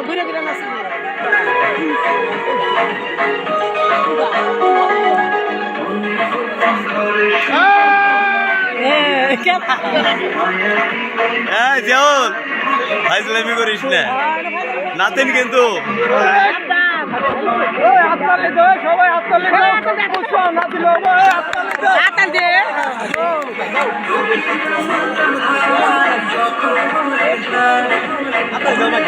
ঘুরে ঘুরে নাচি যেমন ফাইজলামি করিস না নাতেন কিন্তু সবাই হাততালি দে তুমি